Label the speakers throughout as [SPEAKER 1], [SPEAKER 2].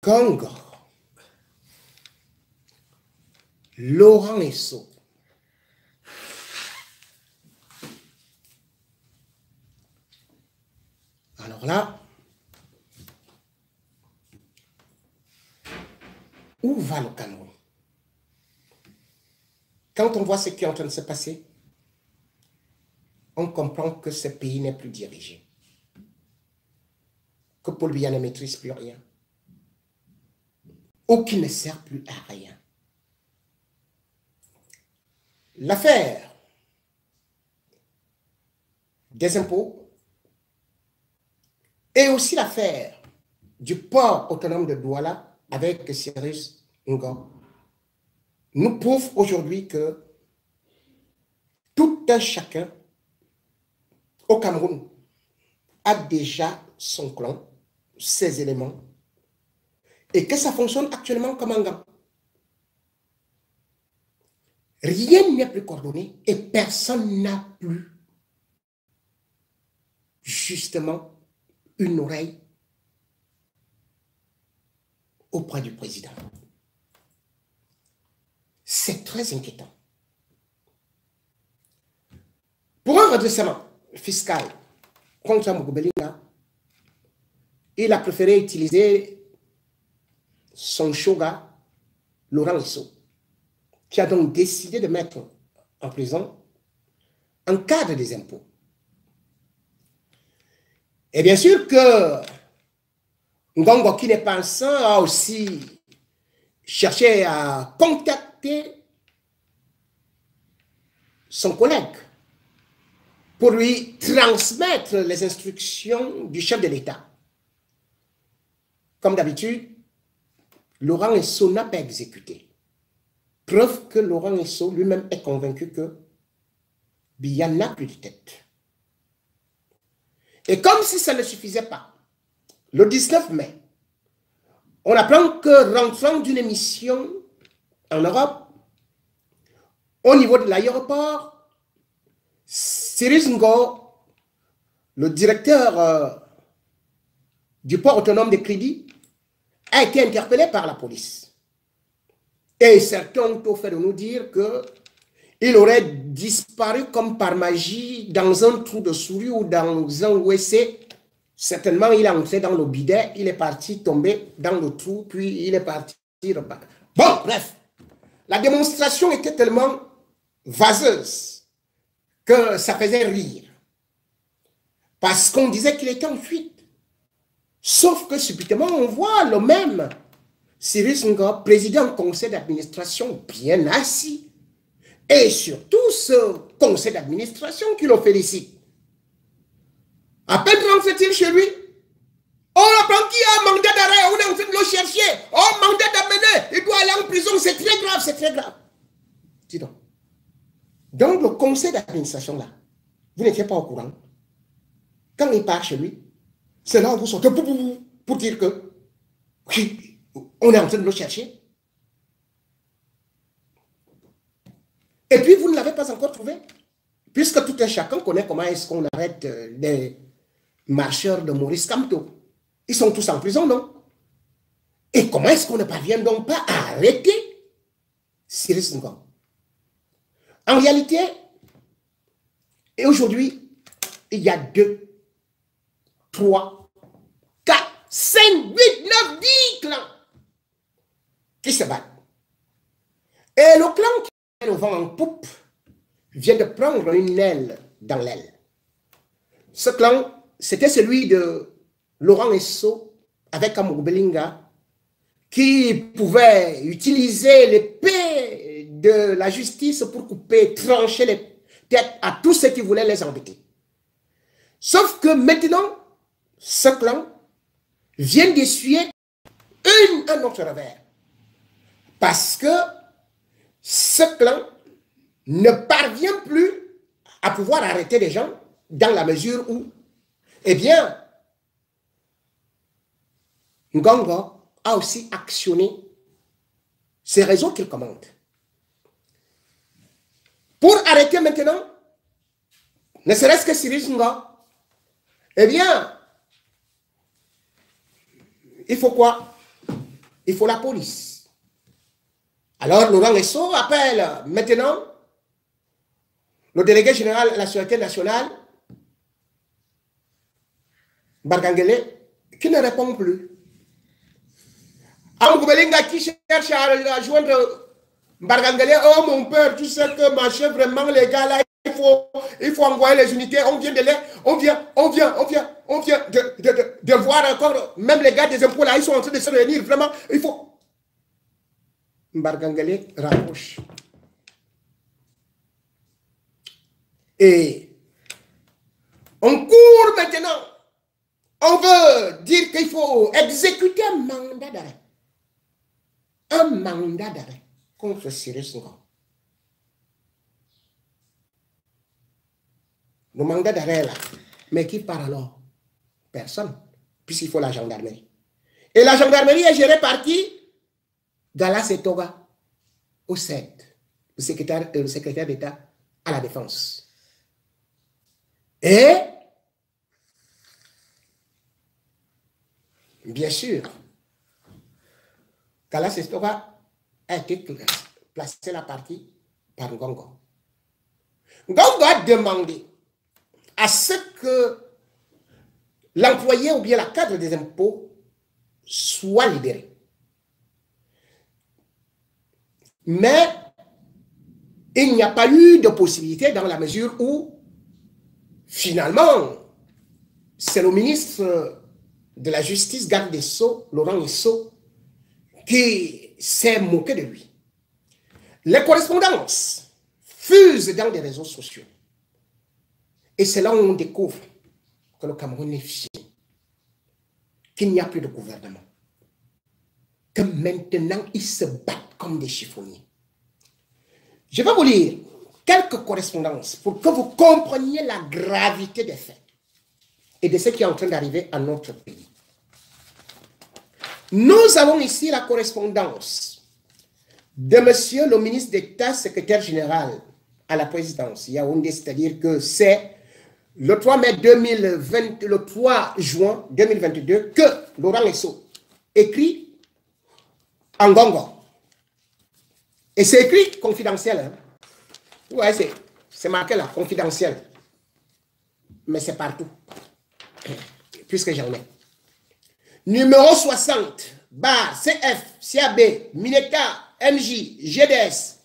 [SPEAKER 1] Congo, Laurent Esso, alors là, où va le Cameroun? Quand on voit ce qui est en train de se passer, on comprend que ce pays n'est plus dirigé, que Paul Biya ne maîtrise plus rien, ou qu'il ne sert plus à rien. L'affaire des impôts et aussi l'affaire du port autonome de Douala avec Cyrus Ngom nous prouve aujourd'hui que tout un chacun au Cameroun a déjà son clan, ses éléments, et que ça fonctionne actuellement comme un gant. Rien n'est plus coordonné et personne n'a plus justement une oreille auprès du président. C'est très inquiétant. Pour un redressement fiscal contre Mougobelinga, il a préféré utiliser son shoga, Laurent Esso, qui a donc décidé de mettre en prison un cadre des impôts. Et bien sûr que Ngongo, qui n'est pas un saint, a aussi cherché à contacter son collègue pour lui transmettre les instructions du chef de l'État. Comme d'habitude, Laurent Esso n'a pas exécuté. Preuve que Laurent Esso lui-même est convaincu que Biya n'a plus de tête. Et comme si ça ne suffisait pas, le 19 mai, on apprend que rentrant d'une émission en Europe, au niveau de l'aéroport, Cyrus Ngom, le directeur du port autonome de Crédit, a été interpellé par la police. Et certains ont au fait de nous dire qu'il aurait disparu comme par magie dans un trou de souris ou dans un WC. Certainement, il est entré dans le bidet, il est parti tomber dans le trou, puis il est parti repartir. Bon, bref, la démonstration était tellement vaseuse que ça faisait rire. Parce qu'on disait qu'il était en fuite. Sauf que subitement, on voit le même Cyrus Ngom, président du conseil d'administration, bien assis. Et surtout ce conseil d'administration qui le félicite. À peine rentre-t-il chez lui, on apprend qu'il y a un mandat d'arrêt, on est en train de le chercher, on mandat d'amener, il doit aller en prison, c'est très grave, c'est très grave. Dis donc. Donc le conseil d'administration là, vous n'étiez pas au courant. Quand il part chez lui, c'est là où vous sortez pour dire que oui, on est en train de le chercher. Et puis vous ne l'avez pas encore trouvé. Puisque tout un chacun connaît comment est-ce qu'on arrête les marcheurs de Maurice Kamto. Ils sont tous en prison, non? Et comment est-ce qu'on ne parvient donc pas à arrêter Cyrus Ngom? En réalité, et aujourd'hui, il y a 2, 3, 4, 5, 8, 9, 10 clans qui se battent. Et le clan qui est le vent en poupe vient de prendre une aile dans l'aile. Ce clan, c'était celui de Laurent Esso avec Mougobelinga, qui pouvait utiliser l'épée de la justice pour couper, trancher les têtes à tous ceux qui voulaient les embêter. Sauf que maintenant, ce clan vient d'essuyer un autre revers. Parce que ce clan ne parvient plus à pouvoir arrêter les gens dans la mesure où, eh bien, Ngongo a aussi actionné ces réseaux qu'il commande. Pour arrêter maintenant, ne serait-ce que Cyrus Ngom, eh bien, il faut quoi? il faut la police. Alors, Laurent Esso appelle maintenant le délégué général de la Sûreté nationale, Bargangele, qui ne répond plus. Amgoubelinga qui cherche à joindre Bargangele, oh mon père, tu sais que ma chef, vraiment, les gars là, il faut envoyer les unités, on vient de voir encore, même les gars des impôts là, ils sont en train de se réunir, vraiment, il faut. Bargangele rapproche. Et on court maintenant. On veut dire qu'il faut exécuter un mandat d'arrêt. Un mandat d'arrêt contre Cyrus Ngom. Le mandat d'arrêt là. Mais qui part alors? Personne. Puisqu'il faut la gendarmerie. Et la gendarmerie est gérée par qui? Galas et Toga. Au CED. Le secrétaire d'État à la défense. Et bien sûr, Galas et Toga a été placé la partie par Ngongo. Ngongo a demandé à ce que l'employé ou bien la cadre des impôts soit libéré. Mais il n'y a pas eu de possibilité dans la mesure où, finalement, c'est le ministre de la Justice, garde des Sceaux, Laurent Esso, qui s'est moqué de lui. Les correspondances fusent dans des réseaux sociaux. Et c'est là où on découvre que le Cameroun est fini, qu'il n'y a plus de gouvernement, que maintenant ils se battent comme des chiffonniers. Je vais vous lire quelques correspondances pour que vous compreniez la gravité des faits et de ce qui est en train d'arriver à notre pays. Nous avons ici la correspondance de monsieur le ministre d'État, secrétaire général à la présidence, Yaoundé, c'est-à-dire que c'est le 3 juin 2022 que Laurent Esso écrit en Ngongo. Et c'est écrit confidentiel. Hein? Ouais, c'est marqué là, confidentiel. Mais c'est partout. Puisque j'en ai. Numéro 60, bar, CF, CAB, Mineta, MJ, GDS.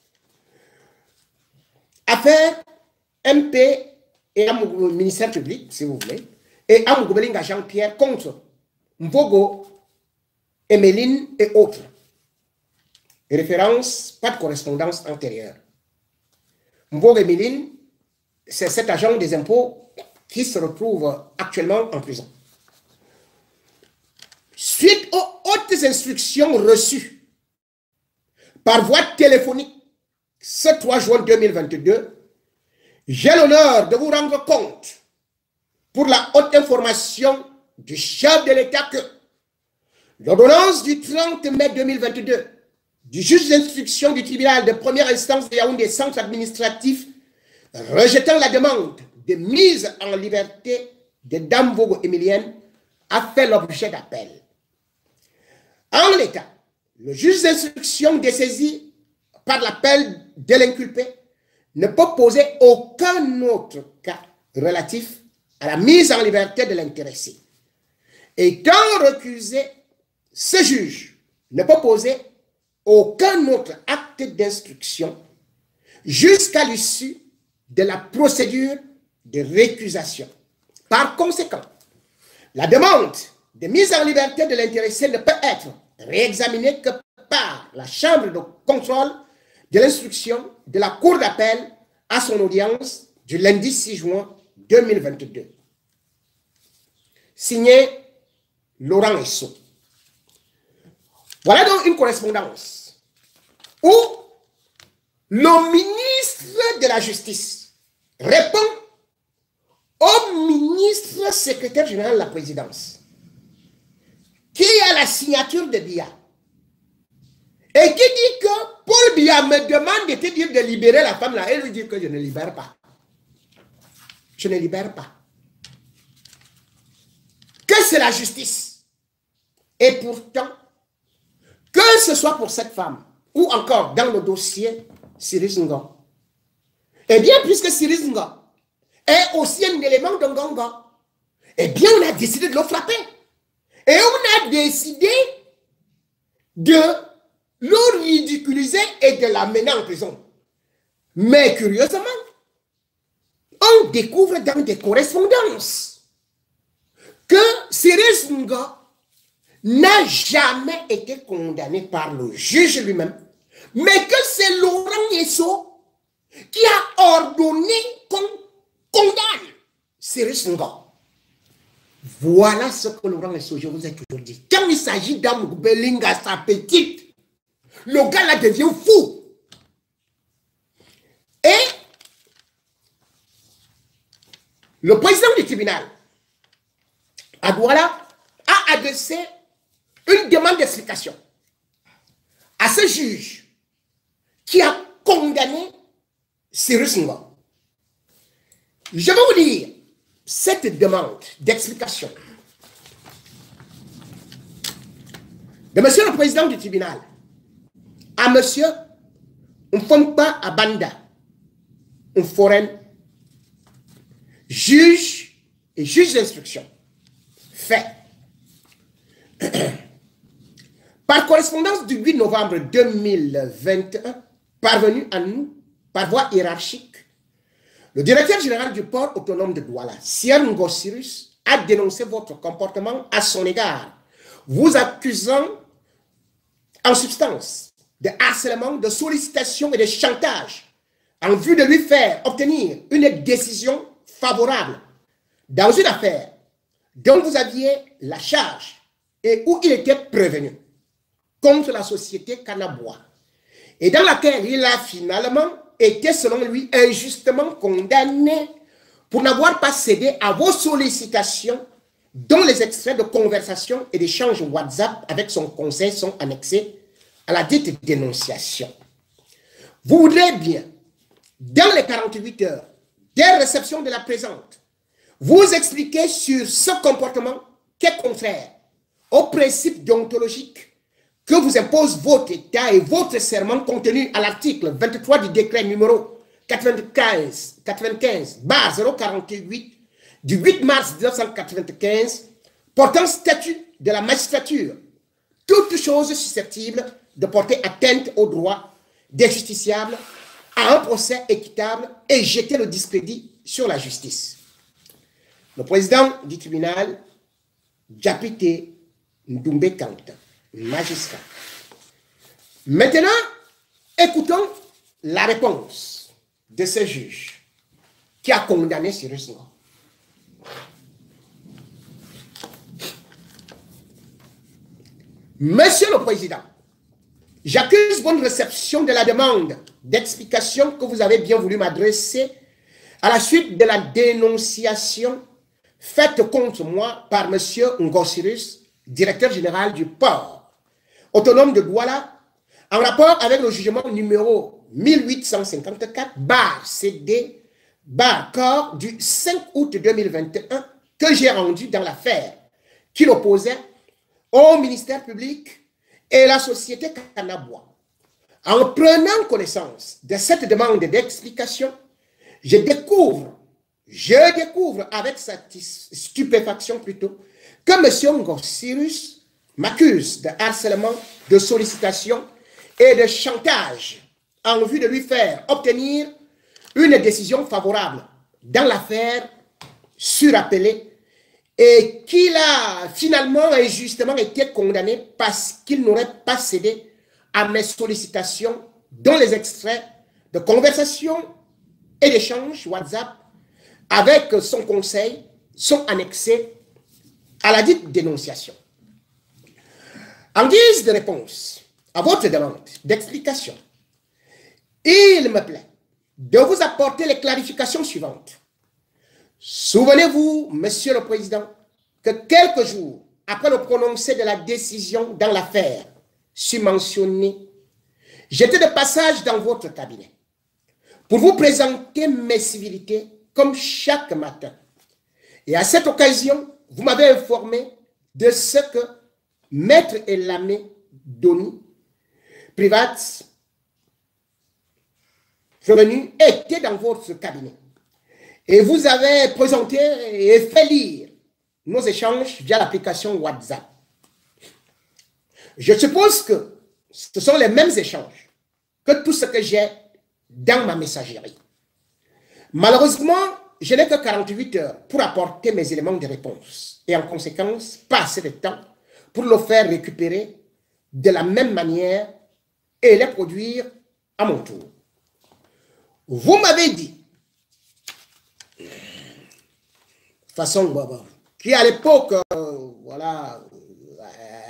[SPEAKER 1] Affaire MP et ministère public, si vous voulez. Et Amgoubelinga Jean-Pierre contre Mvogo, Emeline et autres. Référence, pas de correspondance antérieure. Mvogo Emeline, c'est cet agent des impôts qui se retrouve actuellement en prison. Suite aux hautes instructions reçues par voie téléphonique ce 3 juin 2022, j'ai l'honneur de vous rendre compte pour la haute information du chef de l'État que l'ordonnance du 30 mai 2022 du juge d'instruction du tribunal de première instance de Yaoundé centre administratif rejetant la demande de mise en liberté de Dame Vogo Emilienne a fait l'objet d'appel. En l'état, le juge d'instruction dessaisi par l'appel de l'inculpé ne peut poser aucun autre cas relatif à la mise en liberté de l'intéressé. Étant recusé, ce juge ne peut poser aucun autre acte d'instruction jusqu'à l'issue de la procédure de récusation. Par conséquent, la demande de mise en liberté de l'intéressé ne peut être réexaminée que par la chambre de contrôle de l'instruction de la Cour d'appel à son audience du lundi 6 juin 2022. Signé Laurent Esso. Voilà donc une correspondance où le ministre de la Justice répond au ministre secrétaire général de la présidence qui a la signature de Biya et qui dit que Paul Biya me demande de te dire de libérer la femme là et lui dit que je ne libère pas. Je ne libère pas. Que c'est la justice. Et pourtant, que ce soit pour cette femme, ou encore dans le dossier Cyrus Ngo, eh bien, puisque Cyrus Ngo est aussi un élément de Ngongo, eh bien, on a décidé de le frapper. Et on a décidé de le ridiculiser et de l'amener en prison. Mais curieusement, on découvre dans des correspondances que Cyrus Ngo n'a jamais été condamné par le juge lui-même, mais que c'est Laurent Esso qui a ordonné qu'on condamne Cyrus Ngo. Voilà ce que Laurent Esso, je vous ai toujours dit. Quand il s'agit d'Amoubeling à sa petite, le gars là devient fou. Et le président du tribunal, à Douala, a adressé une demande d'explication à ce juge qui a condamné Cyrus Ngo. Je vais vous dire cette demande d'explication de monsieur le président du tribunal à monsieur Mfompa Abanda, un forain, juge et juge d'instruction, fait par correspondance du 8 novembre 2021, parvenu à nous par voie hiérarchique, le directeur général du port autonome de Douala, Sian Ngo Cyrus, a dénoncé votre comportement à son égard, vous accusant en substance de harcèlement, de sollicitation et de chantage en vue de lui faire obtenir une décision favorable dans une affaire dont vous aviez la charge et où il était prévenu contre la société Canabois et dans laquelle il a finalement été, selon lui, injustement condamné pour n'avoir pas cédé à vos sollicitations dont les extraits de conversation et d'échanges WhatsApp avec son conseil sont annexés à la dite dénonciation. Vous voudrez bien, dans les 48 heures dès réception de la présente, vous expliquer sur ce comportement qui est contraire aux principes déontologiques que vous impose votre État et votre serment contenu à l'article 23 du décret numéro 95/048 du 8 mars 1995 portant statut de la magistrature, toute chose susceptible de porter atteinte aux droits des justiciables à un procès équitable et jeter le discrédit sur la justice. Le président du tribunal, Diapité Ndoumbe Kanta, magistrat. Maintenant, écoutons la réponse de ce juge qui a condamné Cyrus Ngo. Monsieur le Président, j'accuse bonne réception de la demande d'explication que vous avez bien voulu m'adresser à la suite de la dénonciation faite contre moi par monsieur Ngo Cyrus, directeur général du port autonome de Douala, en rapport avec le jugement numéro 1854/CD/corps du 5 août 2021 que j'ai rendu dans l'affaire qui l'opposait au ministère public et la société Canabois. En prenant connaissance de cette demande d'explication, je découvre avec stupéfaction plutôt, que M. Ngo Cyrus m'accuse de harcèlement, de sollicitation et de chantage en vue de lui faire obtenir une décision favorable dans l'affaire surappelée et qu'il a finalement injustement été condamné parce qu'il n'aurait pas cédé à mes sollicitations dont les extraits de conversations et d'échanges WhatsApp avec son conseil sont annexés à la dite dénonciation. En guise de réponse à votre demande d'explication, il me plaît de vous apporter les clarifications suivantes. Souvenez-vous, Monsieur le Président, que quelques jours après le prononcé de la décision dans l'affaire submentionnée, j'étais de passage dans votre cabinet pour vous présenter mes civilités comme chaque matin. Et à cette occasion, vous m'avez informé de ce que Maître Elamé Doni privates revenus étaient dans votre cabinet. Et vous avez présenté et fait lire nos échanges via l'application WhatsApp. Je suppose que ce sont les mêmes échanges que tout ce que j'ai dans ma messagerie. Malheureusement, je n'ai que 48 heures pour apporter mes éléments de réponse et en conséquence, pas assez de temps pour le faire récupérer de la même manière et les produire à mon tour. Vous m'avez dit, de façon qui à l'époque voilà,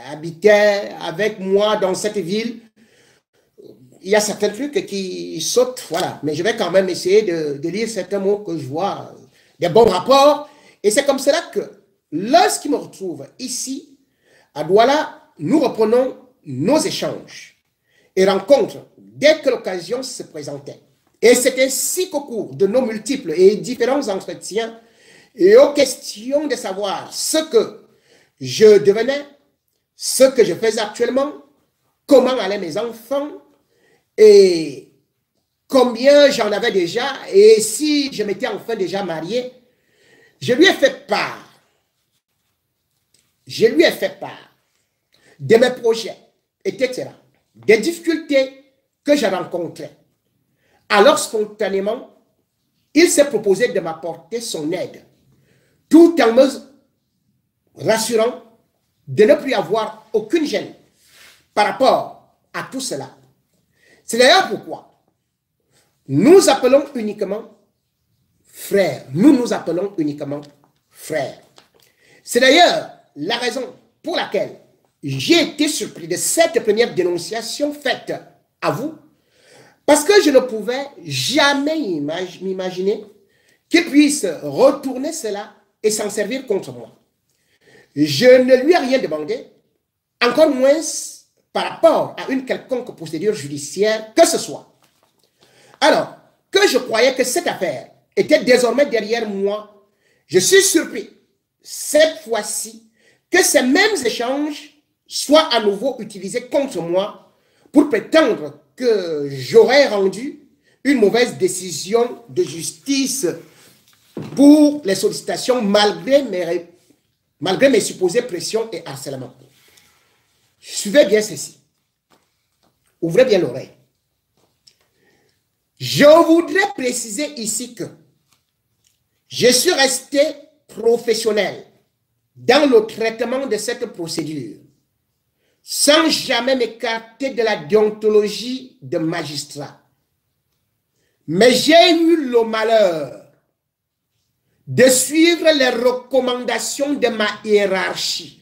[SPEAKER 1] habitait avec moi dans cette ville, il y a certains trucs qui sautent, voilà, mais je vais quand même essayer de lire certains mots que je vois, des bons rapports, et c'est comme cela que lorsqu'il me retrouve ici, à Douala, nous reprenons nos échanges et rencontres dès que l'occasion se présentait. Et c'est ainsi qu'au cours de nos multiples et différents entretiens et aux questions de savoir ce que je devenais, ce que je faisais actuellement, comment allaient mes enfants et combien j'en avais déjà et si je m'étais enfin déjà marié, je lui ai fait part. Je lui ai fait part de mes projets, etc., des difficultés que j'ai rencontrées. Alors spontanément, il s'est proposé de m'apporter son aide, tout en me rassurant de ne plus avoir aucune gêne par rapport à tout cela. C'est d'ailleurs pourquoi nous appelons uniquement frères. Nous nous appelons uniquement frères. C'est d'ailleurs la raison pour laquelle j'ai été surpris de cette première dénonciation faite à vous, parce que je ne pouvais jamais m'imaginer qu'il puisse retourner cela et s'en servir contre moi. Je ne lui ai rien demandé, encore moins par rapport à une quelconque procédure judiciaire que ce soit. Alors que je croyais que cette affaire était désormais derrière moi, je suis surpris cette fois-ci que ces mêmes échanges soient à nouveau utilisés contre moi pour prétendre que j'aurais rendu une mauvaise décision de justice pour les sollicitations malgré mes supposées pressions et harcèlements. Suivez bien ceci. Ouvrez bien l'oreille. Je voudrais préciser ici que je suis resté professionnel dans le traitement de cette procédure, sans jamais m'écarter de la déontologie de magistrat. Mais j'ai eu le malheur de suivre les recommandations de ma hiérarchie.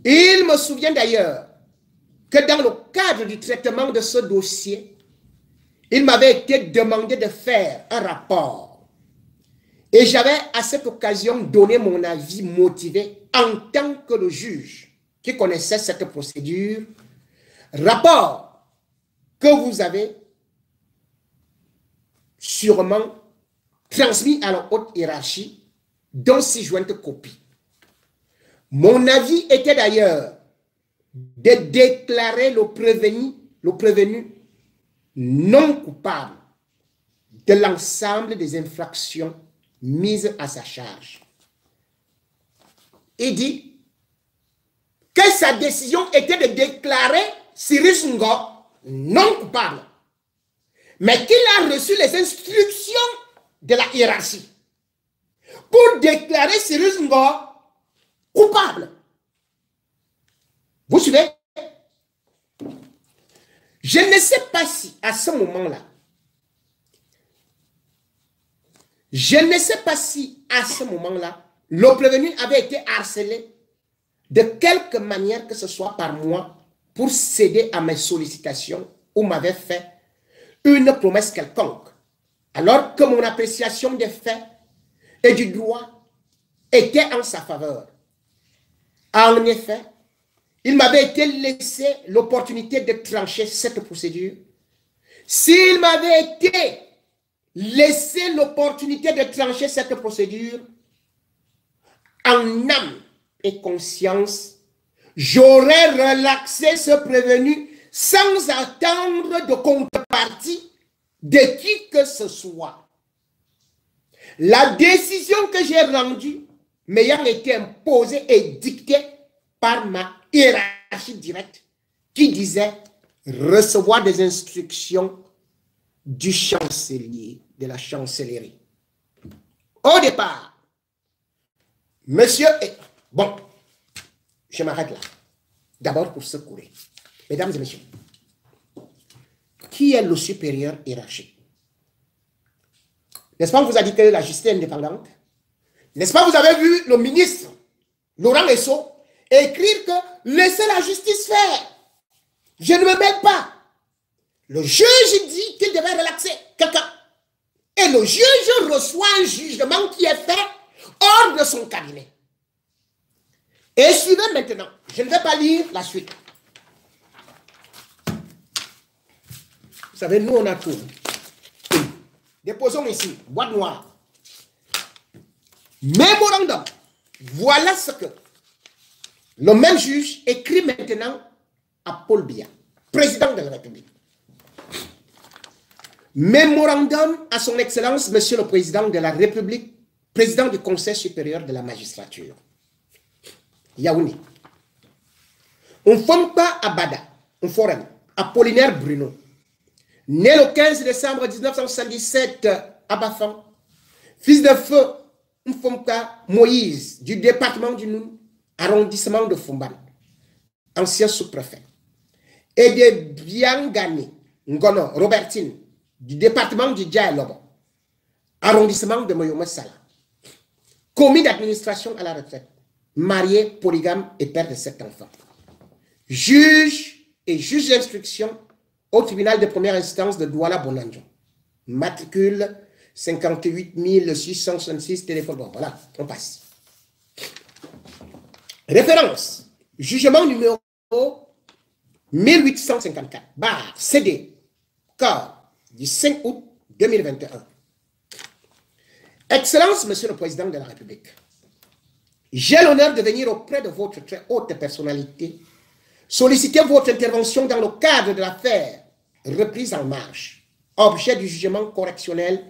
[SPEAKER 1] Il me souvient d'ailleurs que dans le cadre du traitement de ce dossier, il m'avait été demandé de faire un rapport. Et j'avais à cette occasion donné mon avis motivé en tant que le juge qui connaissait cette procédure. Rapport que vous avez sûrement transmis à la haute hiérarchie dans 6 jointes copies. Mon avis était d'ailleurs de déclarer le prévenu non coupable de l'ensemble des infractions mises à sa charge. Il dit que sa décision était de déclarer Cyrus Ngo non coupable, mais qu'il a reçu les instructions de la hiérarchie pour déclarer Cyrus Ngo coupable. Vous suivez? Je ne sais pas si à ce moment-là, le prévenu avait été harcelé de quelque manière que ce soit par moi pour céder à mes sollicitations ou m'avait fait une promesse quelconque, alors que mon appréciation des faits et du droit était en sa faveur. En effet, il m'avait été laissé l'opportunité de trancher cette procédure. S'il m'avait été laissé l'opportunité de trancher cette procédure, en âme et conscience, j'aurais relaxé ce prévenu sans attendre de contrepartie de qui que ce soit. La décision que j'ai rendue m'ayant été imposée et dictée par ma hiérarchie directe qui disait recevoir des instructions du chancelier, de la chancellerie. Au départ, monsieur, bon, je m'arrête là. D'abord pour secourir. Mesdames et messieurs, qui est le supérieur hiérarchique? N'est-ce pas, on vous a dit que la justice est indépendante? N'est-ce pas, vous avez vu le ministre Laurent Esso écrire que laissez la justice faire. Je ne me mêle pas. Le juge dit qu'il devait relaxer quelqu'un. Et le juge reçoit un jugement qui est fait hors de son cabinet. Et suivez maintenant. Je ne vais pas lire la suite. Vous savez, nous, on a tout. Déposons ici, boîte noire. Mémorandum. Voilà ce que le même juge écrit maintenant à Paul Biya, président de la République. Mémorandum à son Excellence, Monsieur le Président de la République, président du Conseil supérieur de la magistrature. Yaoundé. On ne forme pas à Bada, on forme Apollinaire Bruno. Né le 15 décembre 1977 à Bafan, fils de feu, Mfomka Moïse, du département du Noun, arrondissement de Fumban, ancien sous-préfet. Et de Biangani Ngono Robertine, du département du Djaïlobo, arrondissement de Moyoma Sala. Commis d'administration à la retraite, marié, polygame et père de 7 enfants. Juge et juge d'instruction au tribunal de première instance de Douala Bonanjo. Matricule 58 666, téléphone. Bon, voilà, on passe. Référence. Jugement numéro 1854. Barre CD. Corps du 5 août 2021. Excellence, Monsieur le Président de la République. J'ai l'honneur de venir auprès de votre très haute personnalité solliciter votre intervention dans le cadre de l'affaire reprise en marche, objet du jugement correctionnel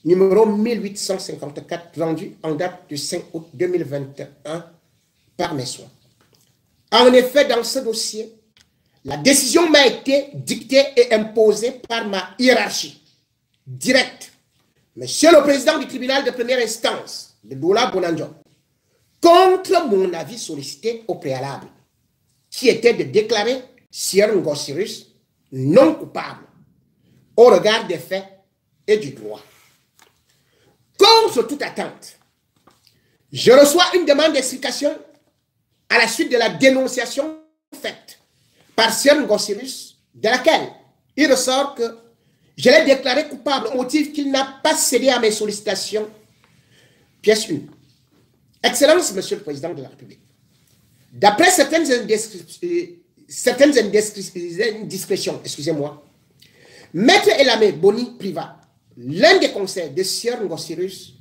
[SPEAKER 1] numéro 1854 rendu en date du 5 août 2021 par mes soins. En effet, dans ce dossier, la décision m'a été dictée et imposée par ma hiérarchie directe. Monsieur le Président du tribunal de première instance de Douala Bonanjo, contre mon avis sollicité au préalable, qui était de déclarer Sieur Ngosirus non coupable au regard des faits et du droit. Contre toute attente, je reçois une demande d'explication à la suite de la dénonciation faite par Sieur Ngosirus, de laquelle il ressort que je l'ai déclaré coupable au motif qu'il n'a pas cédé à mes sollicitations. Pièce 1. Excellence, Monsieur le Président de la République. D'après certaines indiscrétions, excusez-moi, Maître Elamé Boni Priva, l'un des conseils de Sieur Ngosirus,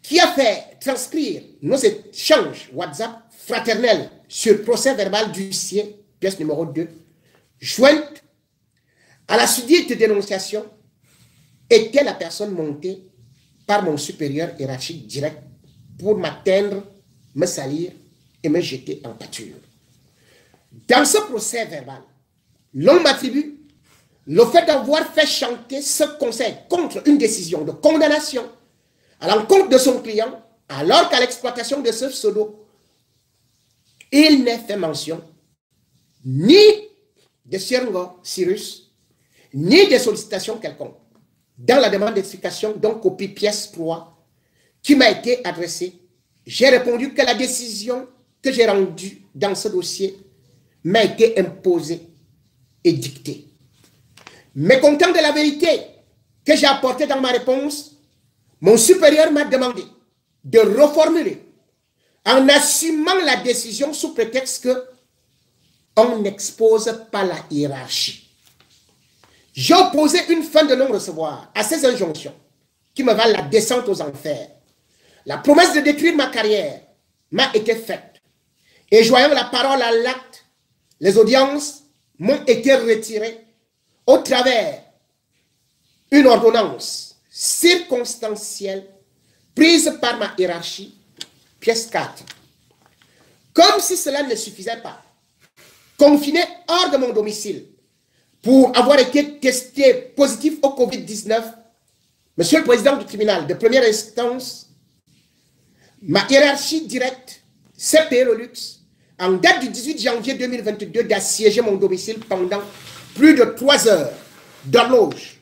[SPEAKER 1] qui a fait transcrire nos échanges WhatsApp fraternels sur procès verbal d'huissier, pièce numéro 2, jointe à la sudite dénonciation, était la personne montée par mon supérieur hiérarchique direct pour m'atteindre, me salir et me jeter en pâture. Dans ce procès verbal, l'on m'attribue le fait d'avoir fait chanter ce conseil contre une décision de condamnation à l'encontre de son client, alors qu'à l'exploitation de ce pseudo, il n'est fait mention ni de Sieur Ngosirus, ni de sollicitation quelconque. Dans la demande d'explication, donc copie pièce 3, qui m'a été adressée, j'ai répondu que la décision que j'ai rendue dans ce dossier m'a été imposée et dictée. Mécontent de la vérité que j'ai apportée dans ma réponse, mon supérieur m'a demandé de reformuler en assumant la décision sous prétexte que on n'expose pas la hiérarchie. J'ai opposé une fin de non-recevoir à ces injonctions qui me valent la descente aux enfers. La promesse de détruire ma carrière m'a été faite Et joignant la parole à l'acte, les audiences m'ont été retirées au travers une ordonnance circonstancielle prise par ma hiérarchie, pièce 4. Comme si cela ne suffisait pas, confiné hors de mon domicile pour avoir été testé positif au Covid-19, Monsieur le Président du tribunal de première instance, ma hiérarchie directe s'est payé le luxe, en date du 18 janvier 2022, d'assiéger mon domicile pendant plus de 3 heures d'horloge,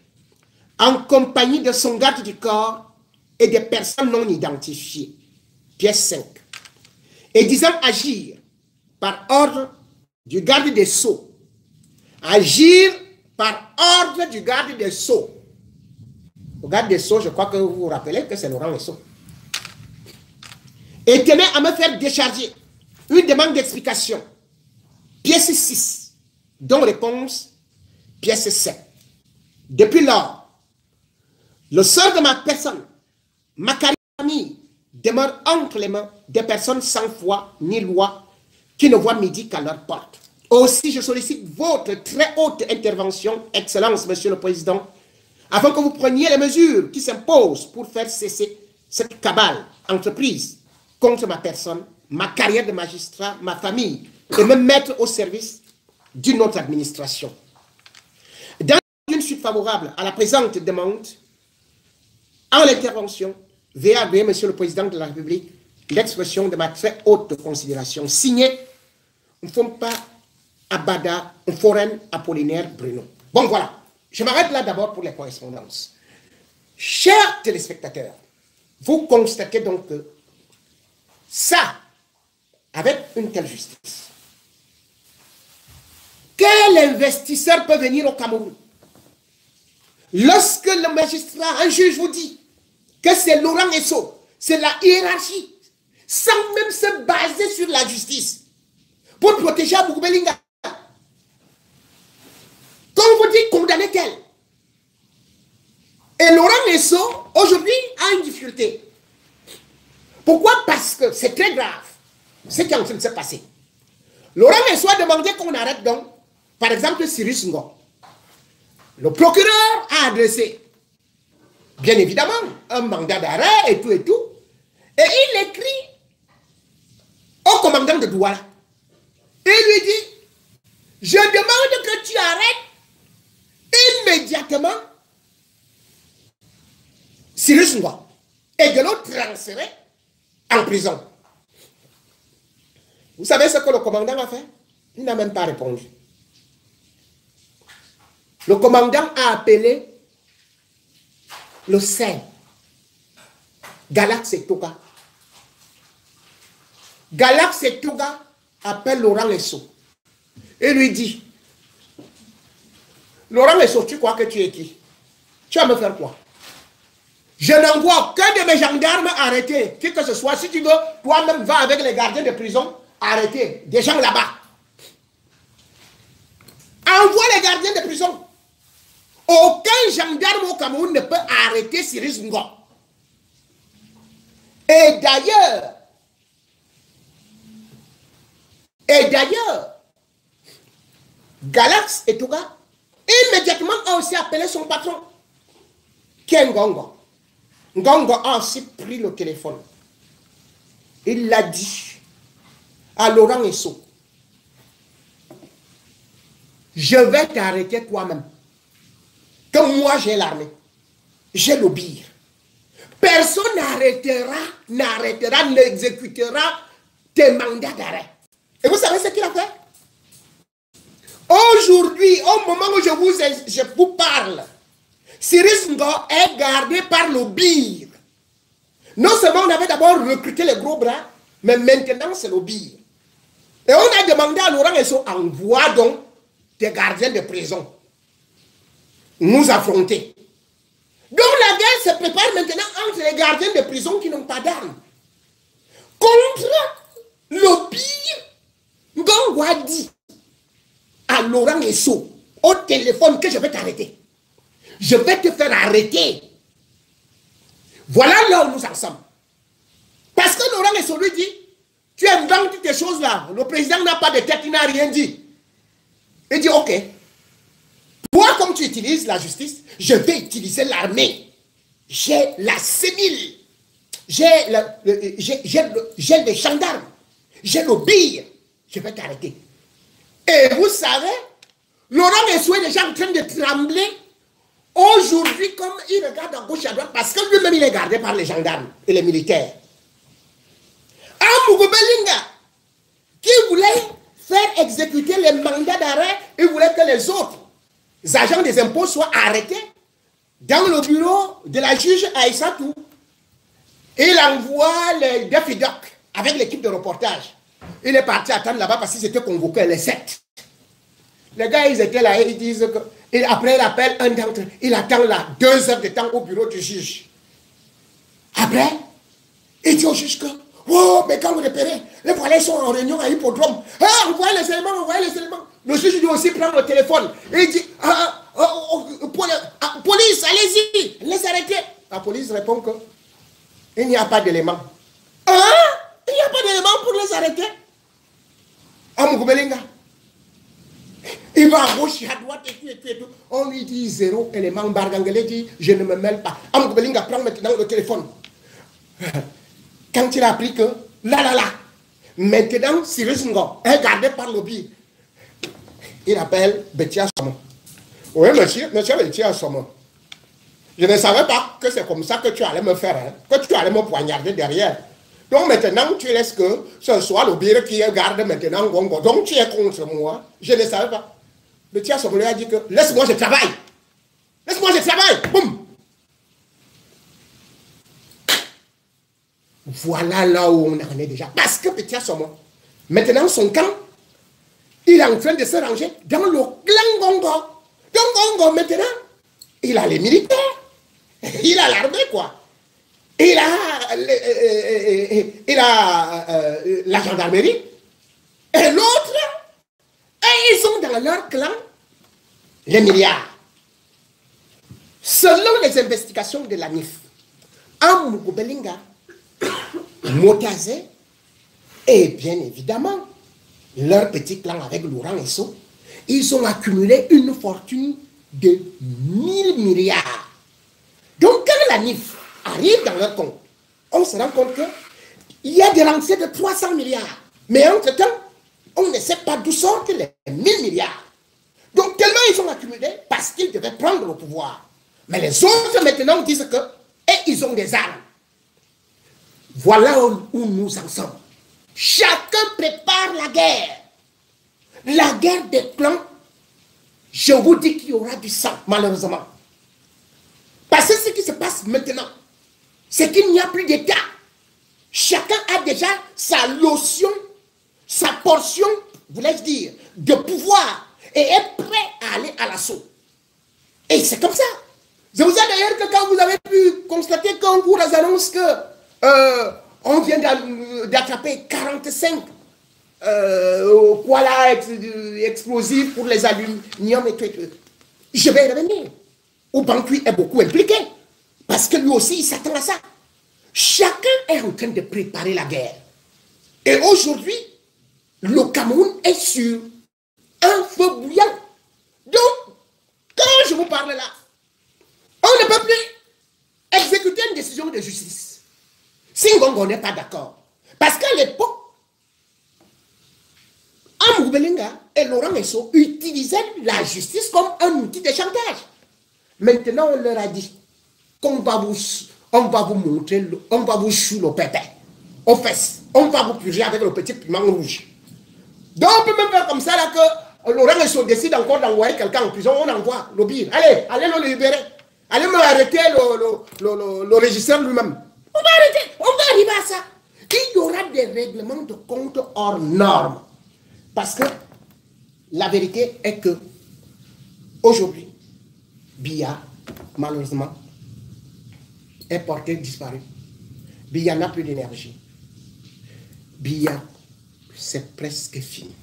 [SPEAKER 1] en compagnie de son garde du corps et des personnes non identifiées. Pièce 5. Et disant agir par ordre du garde des Sceaux. Agir par ordre du garde des Sceaux. Le garde des Sceaux, je crois que vous vous rappelez que c'est Laurent Esso. Et tenait à me faire décharger une demande d'explication. Pièce 6, dont réponse, pièce 7. Depuis lors, le sort de ma personne, ma famille, demeure entre les mains des personnes sans foi ni loi qui ne voient midi qu'à leur porte. Aussi, je sollicite votre très haute intervention, Excellence, Monsieur le Président, afin que vous preniez les mesures qui s'imposent pour faire cesser cette cabale entreprise contre ma personne, ma carrière de magistrat, ma famille, et me mettre au service d'une autre administration. Dans une suite favorable à la présente demande, en l'intervention, veuillez agréer, Monsieur le Président de la République, l'expression de ma très haute considération, signée Mfompa Abada Foren Apollinaire Bruno. Bon, voilà. Je m'arrête là d'abord pour les correspondances. Chers téléspectateurs, vous constatez donc que ça, avec une telle justice, quel investisseur peut venir au Cameroun lorsque le magistrat, un juge vous dit que c'est Laurent Esso, c'est la hiérarchie, sans même se baser sur la justice, pour protéger Abou Belinga. Quand on vous dit condamner tel. Et Laurent Esso, aujourd'hui, a une difficulté. Pourquoi? Parce que c'est très grave ce qui est en train de se passer. Laurent Esso a demandé qu'on arrête donc, par exemple, Cyrus Ngo. Le procureur a adressé, bien évidemment, un mandat d'arrêt et tout et tout. Et il écrit au commandant de Douala. Et il lui dit, je demande que tu arrêtes immédiatement Cyrus Ngo et de l'autre transférer en prison. Vous savez ce que le commandant a fait? Il n'a même pas répondu. Le commandant a appelé le Saint Galax et Toga. Galax et Toga appelle Laurent Esso et lui dit, Laurent Esso, tu crois que tu es qui? Tu vas me faire quoi? Je n'envoie aucun de mes gendarmes arrêter, qui que ce soit. Si tu veux, toi-même va avec les gardiens de prison arrêter des gens là-bas. Envoie les gardiens de prison. Aucun gendarme au Cameroun ne peut arrêter Cyrus Ngo. Et d'ailleurs, Galax et Toga immédiatement a aussi appelé son patron, qui est Ngongo. Ngongo a aussi pris le téléphone. Il l'a dit à Laurent Esso, je vais t'arrêter toi-même. Que moi j'ai l'armée, j'ai le BIR. Personne n'arrêtera, n'exécutera tes mandats d'arrêt. Et vous savez ce qu'il a fait? Aujourd'hui, au moment où je vous parle, Cyrus Ngo est gardé par le BIR. Non seulement on avait d'abord recruté les gros bras, mais maintenant c'est le BIR. Et on a demandé à Laurent Esso, envoie donc des gardiens de prison nous affronter. Donc la guerre se prépare maintenant entre les gardiens de prison qui n'ont pas d'armes. Contre le BIR, Ngongo a dit à Laurent Esso au téléphone que je vais t'arrêter. Je vais te faire arrêter. Voilà là où nous en sommes. Parce que Laurent Esso lui dit, Tu inventes tes choses là. Le président n'a pas de tête, il n'a rien dit. Il dit, ok, toi, comme tu utilises la justice, je vais utiliser l'armée. J'ai la civile. J'ai les gendarmes. J'ai le bille. Je vais t'arrêter. Et vous savez, Laurent Esso est déjà en train de trembler aujourd'hui comme il regarde à gauche et à droite parce que lui-même il est gardé par les gendarmes et les militaires. Amougou Belinga, qui voulait faire exécuter les mandats d'arrêt, il voulait que les autres agents des impôts soient arrêtés dans le bureau de la juge Aïssatou. Il envoie les Daffy avec l'équipe de reportage. Il est parti attendre là-bas parce qu'ils étaient convoqués les 7. Les gars, ils étaient là et ils disent que... Et après, il appelle un d'entre eux. Il attend là 2 heures de temps au bureau du juge. Après, il dit au juge que... Oh, mais quand vous repérez, les voilà, ils sont en réunion à l'hippodrome. Ah, envoyez les éléments, envoyez les éléments. Le juge doit aussi prendre le téléphone. Et il dit... police, allez-y, laissez arrêter. La police répond que... Il n'y a pas d'éléments. Hein? Il n'y a pas d'éléments pour les arrêter. Amougou Belinga. Il va à gauche, à droite, et tout. On lui dit 0 élément. Bargangele dit, je ne me mêle pas. Amougou Belinga prend maintenant le téléphone. Quand il a appris que, là, maintenant, Cyrus Ngo est gardé par le lobby. Il appelle Betia Somon. Oui, monsieur Betia Somon. Je ne savais pas que c'est comme ça que tu allais me faire, hein, que tu allais me poignarder derrière. Donc maintenant, tu laisses que ce soit le bire qui garde maintenant Gongo. Donc tu es contre moi. Je ne savais pas. Le Tia Somolé a dit que laisse-moi, je travaille. Laisse-moi, je travaille. Boum. Voilà là où on en est déjà. Parce que Petit Somon, maintenant son camp, il est en train de se ranger dans le clan Gongo. Donc Gongo, maintenant, il a les militaires. Il a l'armée, quoi. Il a la gendarmerie. Et l'autre, ils ont dans leur clan les milliards. Selon les investigations de la NIF, Amougou Belinga, Motazé et bien évidemment leur petit clan avec Laurent Esso, ils ont accumulé une fortune de 1000 milliards. Donc quand la NIF arrive dans leur compte, on se rend compte qu'il y a des lancers de 300 milliards. Mais entre-temps, on ne sait pas d'où sortent les 1000 milliards. Donc tellement ils ont accumulé parce qu'ils devaient prendre le pouvoir. Mais les autres maintenant disent que ils ont des armes. Voilà où nous en sommes. Chacun prépare la guerre. La guerre des clans, je vous dis qu'il y aura du sang, malheureusement. Parce que ce qui se passe maintenant, c'est qu'il n'y a plus d'État. Chacun a déjà sa lotion, sa portion, voulais-je dire, de pouvoir et est prêt à aller à l'assaut. Et c'est comme ça. Je vous ai d'ailleurs que quand vous avez pu constater qu'on vous annonce que on vient d'attraper 45 explosifs pour les aluminium et tout. Je vais revenir. Obanqui est beaucoup impliqué. Parce que lui aussi, il s'attend à ça. Chacun est en train de préparer la guerre. Et aujourd'hui, le Cameroun est sur un feu bouillant. Donc, quand je vous parle là, on ne peut plus exécuter une décision de justice. Si Ngongo n'est pas d'accord. Parce qu'à l'époque, Amougou Belinga et Laurent Esso utilisaient la justice comme un outil de chantage. Maintenant, on leur a dit qu'on va vous montrer, on va vous chouer le pépé aux fesses. On va vous purger avec le petit piment rouge. Donc, on peut même faire comme ça là que Laurent Esso décide encore d'envoyer quelqu'un en prison. On envoie le bire. Allez le libérer. Allez me arrêter le régisseur lui-même. On va arrêter. On va arriver à ça. Il y aura des règlements de compte hors normes. Parce que la vérité est que aujourd'hui, Biya, malheureusement, est porté disparu. Biya n'a plus d'énergie. Biya, c'est presque fini.